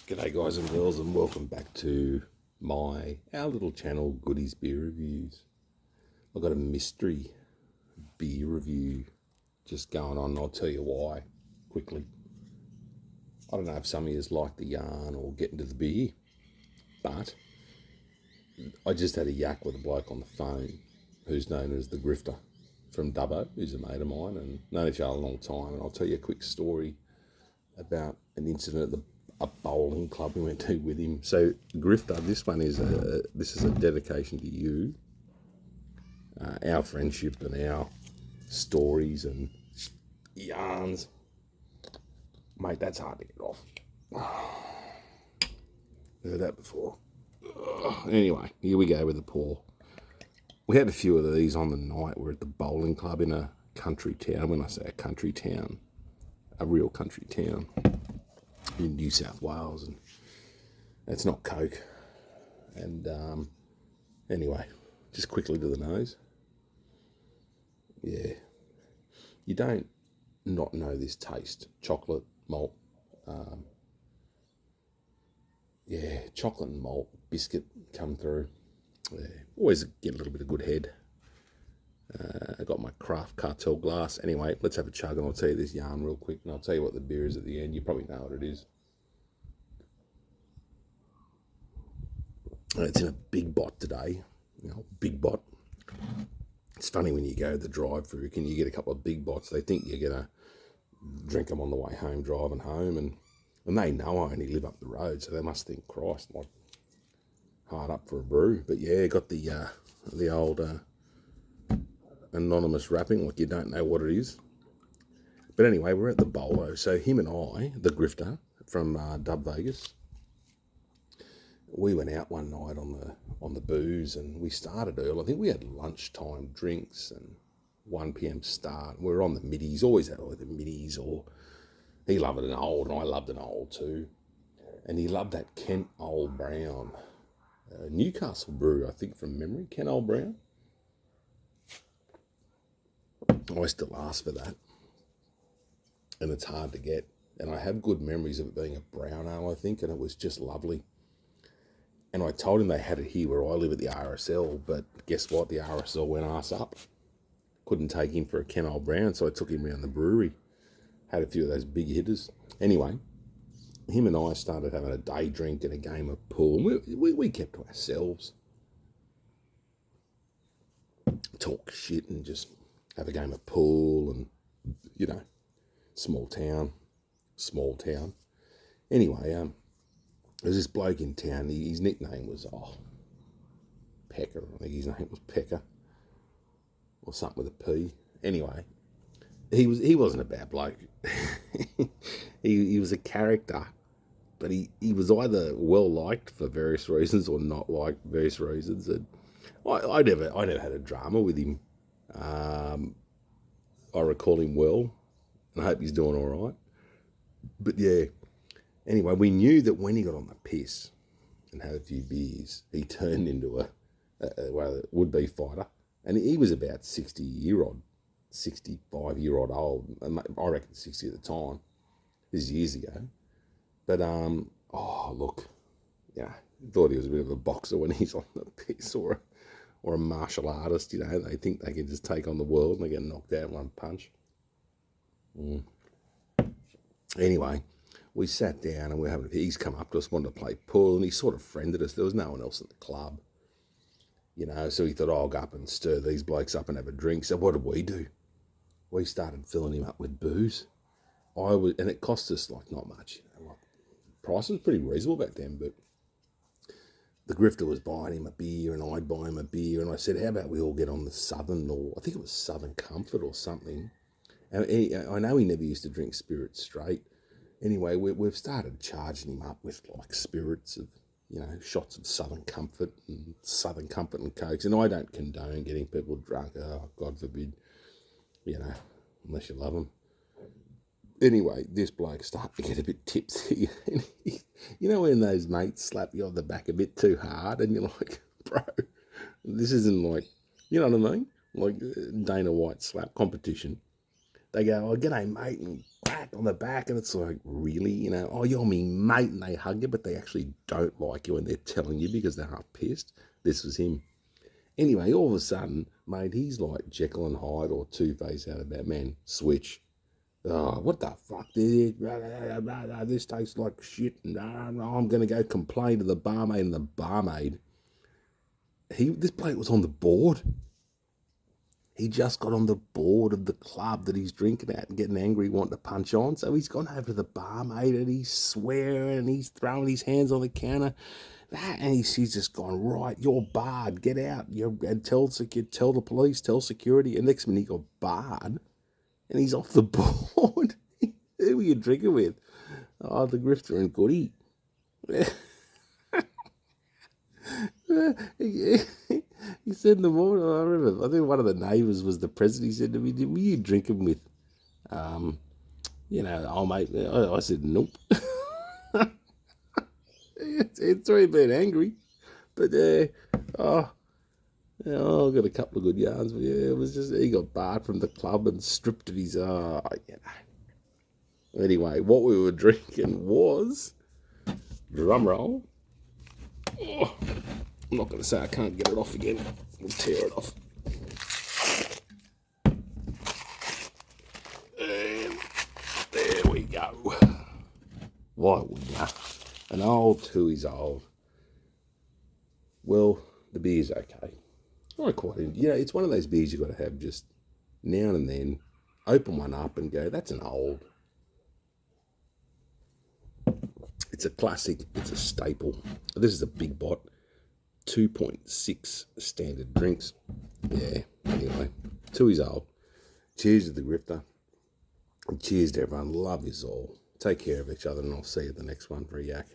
G'day guys and girls, and welcome back to our little channel, Goodies Beer Reviews. I've got a mystery beer review just going on, and I'll tell you why quickly. I don't know if some of you like the yarn or get into the beer, but I just had a yak with a bloke on the phone who's known as the Grifter from Dubbo, who's a mate of mine and known each other a long time. And I'll tell you a quick story about an incident at a bowling club we went to with him. So Grifter, this is a dedication to you, our friendship and our stories and yarns. Mate, that's hard to get off. Heard that before. Anyway, here we go with the pour. We had a few of these on the night. We're at the bowling club in a country town. When I say a country town, a real country town in New South Wales, and it's not Coke. And anyway, just quickly to the nose. Yeah, you don't not know this taste. Chocolate, malt, chocolate and malt, biscuit come through. Yeah, always get a little bit of good head. I got my craft cartel glass. Anyway, let's have a chug and I'll tell you this yarn real quick, and I'll tell you what the beer is at the end. You probably know what it is. It's in a big bot today, big bot. It's funny when you go to the drive-through, can you get a couple of big bots? They think you're going to drink them on the way home, driving home, and they know I only live up the road, so they must think, Christ, like, hard up for a brew. But yeah, got the old anonymous wrapping, like you don't know what it is. But anyway, we're at the bolo. So him and I, the Grifter from Dub Vegas, we went out one night on the booze, and we started early. I think we had lunchtime drinks and 1 p.m. start. We were on the middies, always had the middies, or he loved an old, and I loved an old too. And he loved that Kent Old Brown, Newcastle brew, I think, from memory, Kent Old Brown. I still ask for that, and it's hard to get. And I have good memories of it being a brown ale, I think, and it was just lovely. And I told him they had it here where I live at the RSL, but guess what? The RSL went arse up. Couldn't take him for a Kent Old Brown, so I took him around the brewery. Had a few of those big hitters. Anyway, him and I started having a day drink and a game of pool. We kept to ourselves. Talk shit and just have a game of pool and, small town. Anyway, there's this bloke in town. His nickname was Pecker. I think his name was Pecker, or something with a P. Anyway, he wasn't a bad bloke. he was a character, but he was either well liked for various reasons or not liked for various reasons. And I never had a drama with him. I recall him well, and I hope he's doing all right. But yeah. Anyway, we knew that when he got on the piss and had a few beers, he turned into a would-be fighter. And he was about 65-year-old old. I reckon 60 at the time. This is years ago. But, thought he was a bit of a boxer when he's on the piss, or a martial artist. They think they can just take on the world and they get knocked out in one punch. Anyway, we sat down and he's come up to us, wanted to play pool, and he sort of friended us. There was no one else in the club, so he thought, I'll go up and stir these blokes up and have a drink. So what did we do? We started filling him up with booze. And it cost us not much. Price was pretty reasonable back then, but the Grifter was buying him a beer and I'd buy him a beer, and I said, how about we all get on the Southern, or I think it was Southern Comfort or something. And I know he never used to drink spirits straight. Anyway, we've started charging him up with spirits of, shots of Southern Comfort and Cokes. And I don't condone getting people drunk. Oh, God forbid, unless you love them. Anyway, this bloke started to get a bit tipsy. And when those mates slap you on the back a bit too hard and you're like, bro, this isn't you know what I mean? Like Dana White slap competition. they go, oh, g'day, mate, and crack on the back, and it's like, really, you know, oh, you're me mate, and they hug you, but they actually don't like you, and they're telling you because they're half pissed. This was him. Anyway, all of a sudden, mate, he's like Jekyll and Hyde or Two-Face out of Batman. Switch. Oh, what the fuck, dude? This tastes like shit, and I'm going to go complain to the barmaid, and the barmaid, this bloke was on the board. He just got on the board of the club that he's drinking at and getting angry, wanting to punch on. So he's gone over to the barmaid and he's swearing and he's throwing his hands on the counter. And she's just gone, right, you're barred, get out. And tell the police, tell security. And next minute he got barred and he's off the board. Who were you drinking with? Oh, the Grifter and Goody. He said in the morning, I remember, I think one of the neighbours was the president. He said to me, were you drinking with, oh, mate? I said, nope. It's really been angry. But, I've got a couple of good yarns. But, yeah, it was just, he got barred from the club and stripped of his, Anyway, what we were drinking was, drum roll. Oh, I'm not going to say I can't get it off again. We'll tear it off. And there we go. Why wouldn't you? An old Tooheys Old. Well, the beer's okay. I quite enjoy. You know, it's one of those beers you've got to have just now and then. Open one up and go, that's an old. It's a classic. It's a staple. This is a big bot. 2.6 standard drinks. Yeah, anyway. Tooheys Old. Cheers to the Grifter. And cheers to everyone. Love yous all. Take care of each other and I'll see you at the next one for a yak.